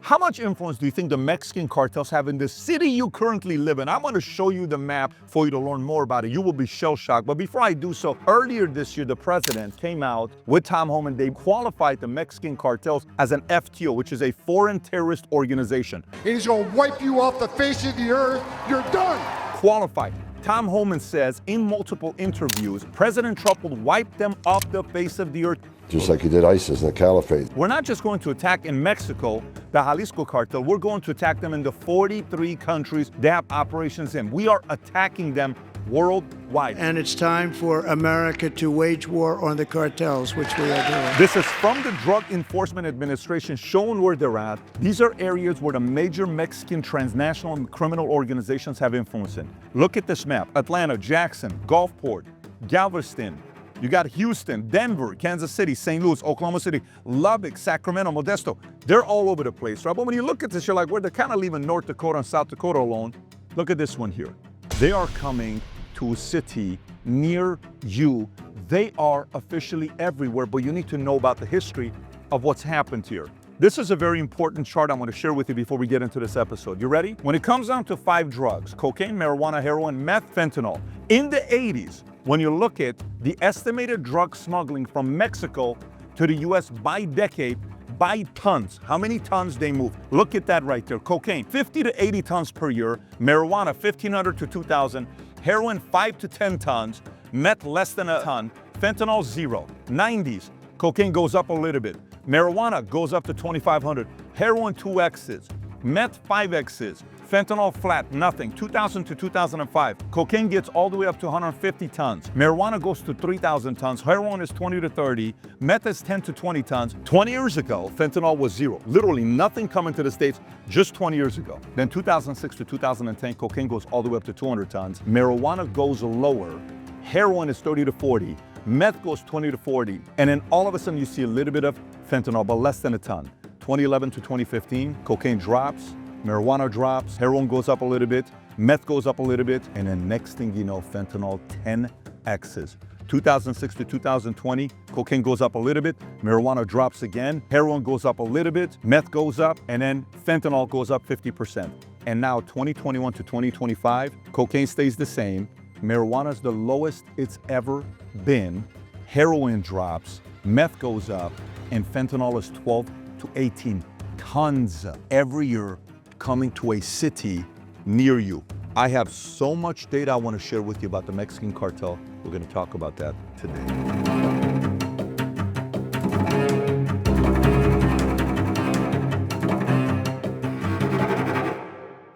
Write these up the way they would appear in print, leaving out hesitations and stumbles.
How much influence do you think the Mexican cartels have in the city you currently live in? I'm going to show you the map for you to learn more about it. You will be shell-shocked. But before I do so, earlier this year, the president came out with Tom Homan. They qualified the Mexican cartels as an FTO, which is a foreign terrorist organization. And he's going to wipe you off the face of the earth. You're done. Qualified. Tom Homan says in multiple interviews, President Trump will wipe them off the face of the earth. Just like he did ISIS and the Caliphate. We're not just going to attack in Mexico, the Jalisco cartel. We're going to attack them in the 43 countries they have operations in. We are attacking them worldwide. And it's time for America to wage war on the cartels, which we are doing. This is from the Drug Enforcement Administration, showing where they're at. These are areas where the major Mexican transnational and criminal organizations have influence in. Look at this map. Atlanta, Jackson, Gulfport, Galveston. You got Houston, Denver, Kansas City, St. Louis, Oklahoma City, Lubbock, Sacramento, Modesto. They're all over the place, right? But when you look at this, you're like, well, they're kind of leaving North Dakota and South Dakota alone. Look at this one here. They are coming to a city near you. They are officially everywhere, but you need to know about the history of what's happened here. This is a very important chart I'm going to share with you before we get into this episode. You ready? When it comes down to 5 drugs, cocaine, marijuana, heroin, meth, fentanyl, in the 80s, when you look at the estimated drug smuggling from Mexico to the US by decade, by tons, how many tons they move. Look at that right there. Cocaine, 50 to 80 tons per year. Marijuana, 1,500 to 2,000. Heroin, 5 to 10 tons. Meth, less than a ton. Fentanyl, 0. 90s, cocaine goes up a little bit. Marijuana goes up to 2,500. Heroin, 2Xs. Meth, 5Xs. Fentanyl flat, nothing. 2000 to 2005. Cocaine gets all the way up to 150 tons. Marijuana goes to 3,000 tons. Heroin is 20 to 30. Meth is 10 to 20 tons. 20 years ago, fentanyl was 0. Literally nothing coming to the States just 20 years ago. Then 2006 to 2010, cocaine goes all the way up to 200 tons. Marijuana goes lower. Heroin is 30 to 40. Meth goes 20 to 40. And then all of a sudden you see a little bit of fentanyl, but less than a ton. 2011 to 2015, cocaine drops. Marijuana drops, heroin goes up a little bit, meth goes up a little bit, and then next thing you know, fentanyl 10Xs. 2006 to 2020, cocaine goes up a little bit, marijuana drops again, heroin goes up a little bit, meth goes up, and then fentanyl goes up 50%. And now 2021 to 2025, cocaine stays the same, marijuana is the lowest it's ever been, heroin drops, meth goes up, and fentanyl is 12 to 18 tons every year coming to a city near you. I have so much data I want to share with you about the Mexican cartel. We're going to talk about that today.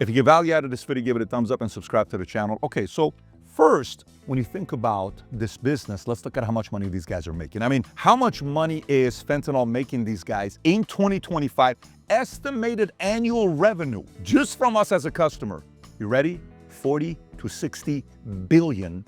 If you get value out of this video, give it a thumbs up and subscribe to the channel. Okay, so first, when you think about this business, let's look at how much money these guys are making. I mean, how much money is fentanyl making these guys in 2025? Estimated annual revenue just from us as a customer. You ready? 40 to 60 billion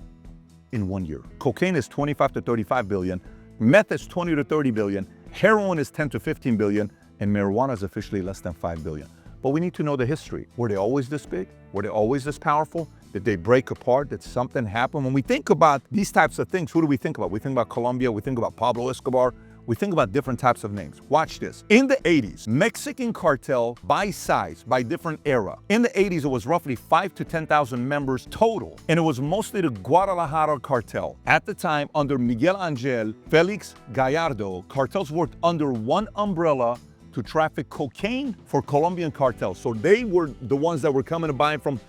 in 1 year. Cocaine is 25 to 35 billion. Meth is 20 to 30 billion. Heroin is 10 to 15 billion. And marijuana is officially less than 5 billion. But we need to know the history. Were they always this big? Were they always this powerful? Did they break apart? Did something happen? When we think about these types of things, who do we think about? We think about Colombia. We think about Pablo Escobar. We think about different types of names. Watch this. In the 80s, Mexican cartel by size, by different era. In the 80s, it was roughly 5 to 10,000 members total. And it was mostly the Guadalajara cartel. At the time, under Miguel Angel, Felix Gallardo, cartels worked under one umbrella to traffic cocaine for Colombian cartels. So they were the ones that were coming to buy from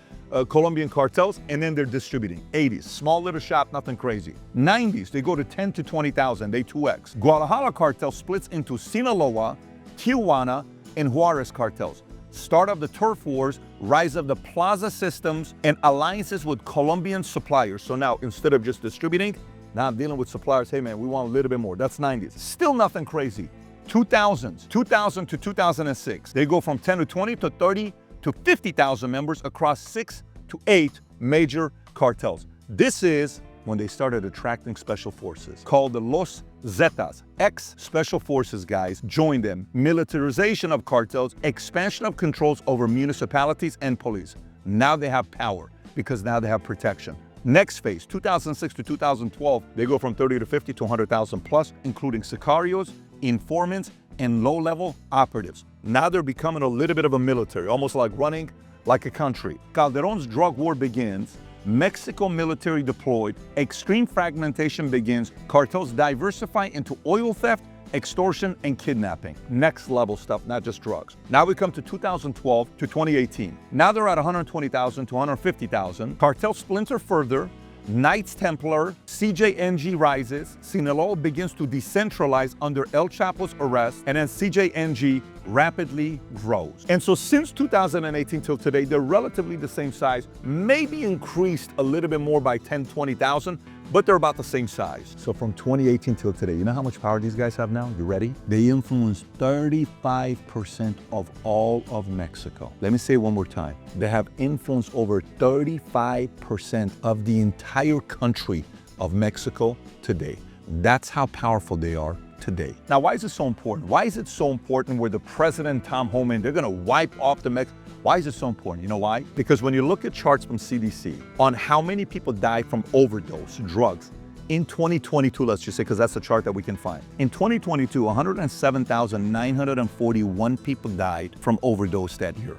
Colombian cartels, and then they're distributing. 80s, small little shop, nothing crazy. 90s, they go to 10 to 20,000, they 2X. Guadalajara cartel splits into Sinaloa, Tijuana, and Juarez cartels. Start of the turf wars, rise of the plaza systems, and alliances with Colombian suppliers. So now, instead of just distributing, now I'm dealing with suppliers. Hey man, we want a little bit more. That's 90s. Still nothing crazy. 2000s, 2000 to 2006, they go from 10 to 20 to 30 to 50,000 members across 6 to 8 major cartels. This is when they started attracting special forces called the Los Zetas. Ex-special forces guys joined them. Militarization of cartels, expansion of controls over municipalities and police. Now they have power because now they have protection. Next phase, 2006 to 2012, they go from 30 to 50 to 100,000 plus, including sicarios, informants, and low-level operatives. Now they're becoming a little bit of a military, almost like running like a country. Calderon's drug war begins, Mexico military deployed, extreme fragmentation begins, cartels diversify into oil theft, extortion, and kidnapping. Next level stuff, not just drugs. Now we come to 2012 to 2018. Now they're at 120,000 to 150,000. Cartel splinter further. Knights Templar, CJNG rises, Sinaloa begins to decentralize under El Chapo's arrest, and then CJNG rapidly grows. And so since 2018 till today, they're relatively the same size, maybe increased a little bit more by 10, 20,000, but they're about the same size. So from 2018 till today, you know how much power these guys have now? You ready? They influence 35% of all of Mexico. Let me say it one more time. They have influence over 35% of the entire country of Mexico today. That's how powerful they are today. Now, why is it so important? Why is it so important where the president, Tom Homan, they're gonna wipe off the Mexico? Why is it so important? You know why? Because when you look at charts from CDC on how many people died from overdose drugs in 2022, let's just say, because that's the chart that we can find. In 2022, 107,941 people died from overdose that year.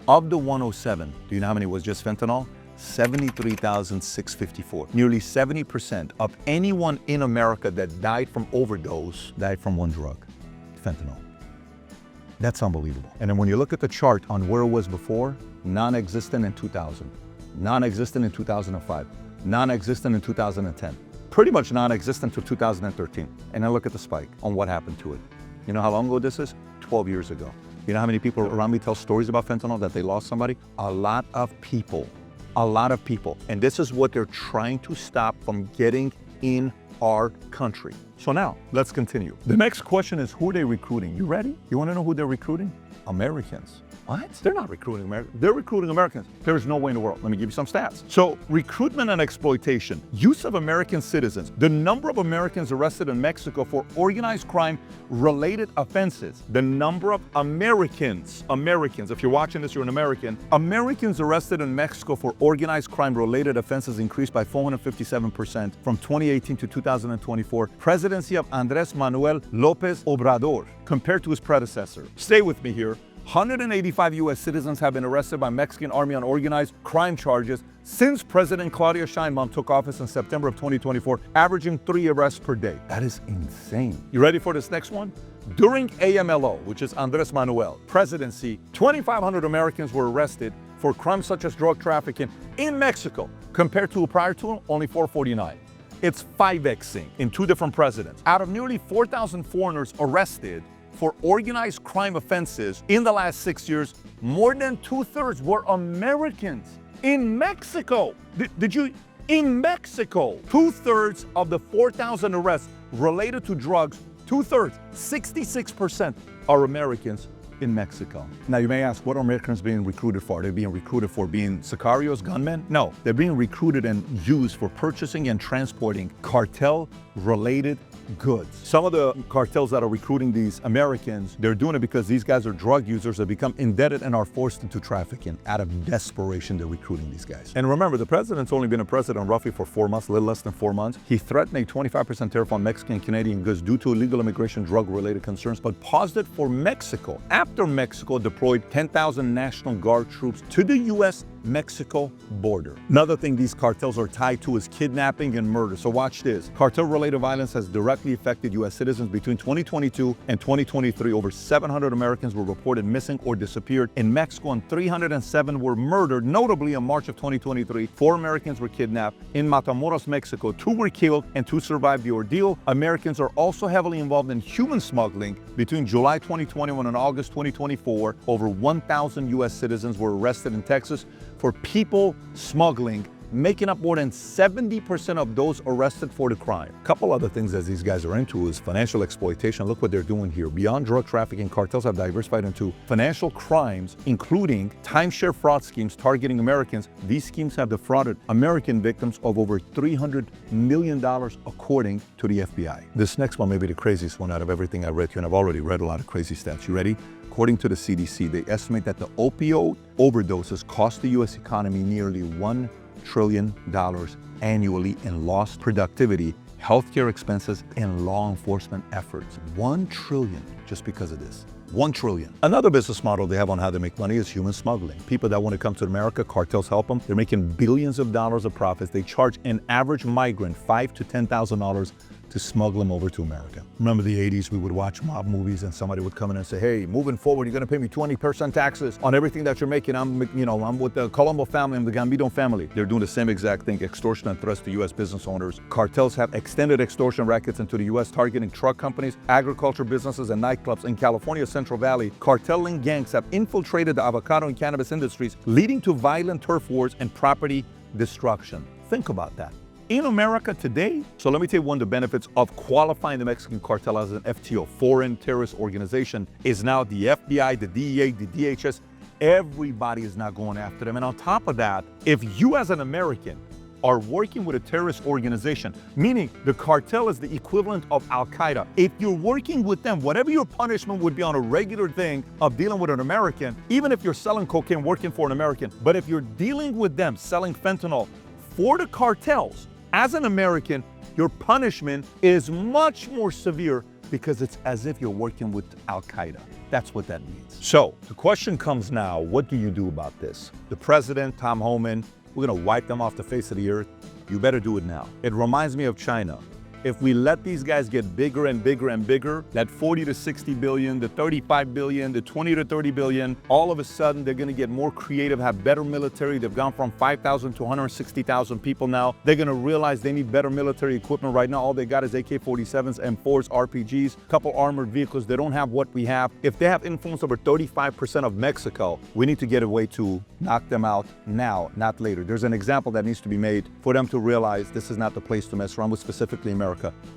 Of the 107, do you know how many was just fentanyl? 73,654. Nearly 70% of anyone in America that died from overdose died from one drug, fentanyl. That's unbelievable. And then when you look at the chart on where it was before, non-existent in 2000, non-existent in 2005, non-existent in 2010, pretty much non-existent to 2013. And then look at the spike on what happened to it. You know how long ago this is? 12 years ago. You know how many people around me tell stories about fentanyl that they lost somebody? A lot of people. A lot of people. And this is what they're trying to stop from getting in our country. So now, let's continue. The next question is, who are they recruiting? You ready? You want to know who they're recruiting? Americans. What? They're not recruiting Americans. They're recruiting Americans. There's no way in the world. Let me give you some stats. So, recruitment and exploitation, use of American citizens. The number of Americans arrested in Mexico for organized crime-related offenses. The number of Americans, if you're watching this, you're an American. Americans arrested in Mexico for organized crime-related offenses increased by 457% from 2018 to 2024. Presidency of Andrés Manuel López Obrador compared to his predecessor. Stay with me here. 185 U.S. citizens have been arrested by Mexican Army on organized crime charges since President Claudia Sheinbaum took office in September of 2024, averaging 3 arrests per day. That is insane. You ready for this next one? During AMLO, which is Andrés Manuel, presidency, 2,500 Americans were arrested for crimes such as drug trafficking in Mexico, compared to prior to only 449. It's 5xing in 2 different presidents. Out of nearly 4,000 foreigners arrested for organized crime offenses in the last 6 years, more than 2/3 were Americans in Mexico. In Mexico, 2/3 of the 4,000 arrests related to drugs, 2/3, 66% are Americans in Mexico. Now you may ask, what are Americans being recruited for? They're being recruited for being sicarios, gunmen? No, they're being recruited and used for purchasing and transporting cartel-related goods. Some of the cartels that are recruiting these Americans, they're doing it because these guys are drug users that become indebted and are forced into trafficking. Out of desperation, they're recruiting these guys. And remember, the president's only been a president roughly for 4 months, a little less than 4 months. He threatened a 25% tariff on Mexican and Canadian goods due to illegal immigration, drug-related concerns, but paused it for Mexico after Mexico deployed 10,000 National Guard troops to the U.S.-Mexico border. Another thing these cartels are tied to is kidnapping and murder. So watch this. Cartel-related violence has directly affected U.S. citizens. Between 2022 and 2023, over 700 Americans were reported missing or disappeared in Mexico, and 307 were murdered. Notably, in March of 2023, 4 Americans were kidnapped in Matamoros, Mexico. 2 were killed and 2 survived the ordeal. Americans are also heavily involved in human smuggling. Between July 2021 and August 2024, over 1,000 U.S. citizens were arrested in Texas for people smuggling, making up more than 70% of those arrested for the crime. A couple other things that these guys are into is financial exploitation. Look what they're doing here. Beyond drug trafficking, cartels have diversified into financial crimes, including timeshare fraud schemes targeting Americans. These schemes have defrauded American victims of over $300 million, according to the FBI. This next one may be the craziest one out of everything I read here, and I've already read a lot of crazy stats. You ready? According to the CDC, they estimate that the opioid overdoses cost the U.S. economy nearly $1 trillion annually in lost productivity, healthcare expenses, and law enforcement efforts. $1 trillion just because of this. 1 trillion. Another business model they have on how to make money is human smuggling. People that want to come to America, cartels help them. They're making billions of dollars of profits. They charge an average migrant $5,000 to $10,000 to smuggle them over to America. Remember the 80s, we would watch mob movies and somebody would come in and say, hey, moving forward, you're gonna pay me 20% taxes on everything that you're making. I'm with the Colombo family, I'm the Gambino family. They're doing the same exact thing, extortion and threats to U.S. business owners. Cartels have extended extortion rackets into the U.S., targeting truck companies, agriculture businesses, and nightclubs. In California's Central Valley, cartel-linked gangs have infiltrated the avocado and cannabis industries, leading to violent turf wars and property destruction. Think about that. In America today, so let me tell you one of the benefits of qualifying the Mexican cartel as an FTO, foreign terrorist organization, is now the FBI, the DEA, the DHS, everybody is now going after them. And on top of that, if you as an American are working with a terrorist organization, meaning the cartel is the equivalent of Al-Qaeda, if you're working with them, whatever your punishment would be on a regular thing of dealing with an American, even if you're selling cocaine working for an American, but if you're dealing with them selling fentanyl for the cartels, as an American, your punishment is much more severe because it's as if you're working with Al-Qaeda. That's what that means. So the question comes now, what do you do about this? The president, Tom Homan, we're gonna wipe them off the face of the earth. You better do it now. It reminds me of China. If we let these guys get bigger and bigger and bigger, that 40 to 60 billion, the 35 billion, the 20 to 30 billion, all of a sudden they're gonna get more creative, have better military. They've gone from 5,000 to 160,000 people now. They're gonna realize they need better military equipment. Right now, all they got is AK-47s, M4s, RPGs, couple armored vehicles. They don't have what we have. If they have influence over 35% of Mexico, we need to get a way to knock them out now, not later. There's an example that needs to be made for them to realize this is not the place to mess around with, specifically America.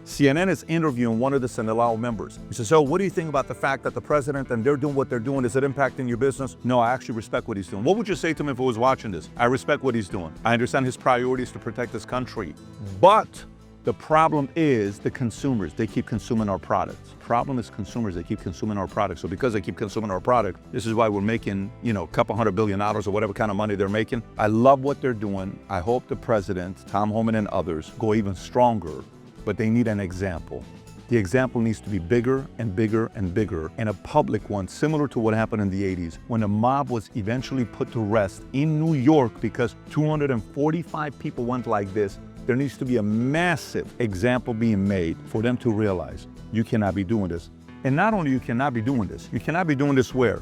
CNN is interviewing one of the Sinaloa members. He says, so what do you think about the fact that the president and they're doing what they're doing? Is it impacting your business? No, I actually respect what he's doing. What would you say to him if he was watching this? I respect what he's doing. I understand his priorities to protect this country. But the problem is the consumers. They keep consuming our products. Problem is consumers. They keep consuming our products. So because they keep consuming our product, this is why we're making, a couple $100 billion or whatever kind of money they're making. I love what they're doing. I hope the president, Tom Homan and others, go even stronger. But they need an example. The example needs to be bigger and bigger and bigger, and a public one, similar to what happened in the 80s, when the mob was eventually put to rest in New York because 245 people went like this. There needs to be a massive example being made for them to realize you cannot be doing this. And not only you cannot be doing this, you cannot be doing this where?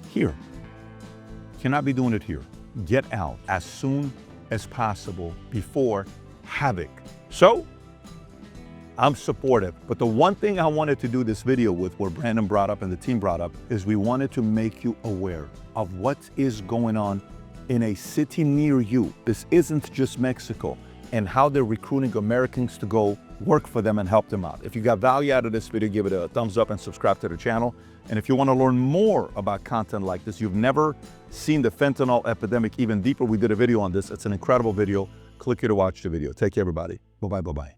Here. You cannot be doing it here. Get out as soon as possible before havoc. So, I'm supportive, but the one thing I wanted to do this video with, what Brandon brought up and the team brought up, is we wanted to make you aware of what is going on in a city near you. This isn't just Mexico, and how they're recruiting Americans to go work for them and help them out. If you got value out of this video, give it a thumbs up and subscribe to the channel. And if you want to learn more about content like this, you've never seen the fentanyl epidemic even deeper, we did a video on this. It's an incredible video. Click here to watch the video. Take care, everybody. Bye-bye, bye-bye.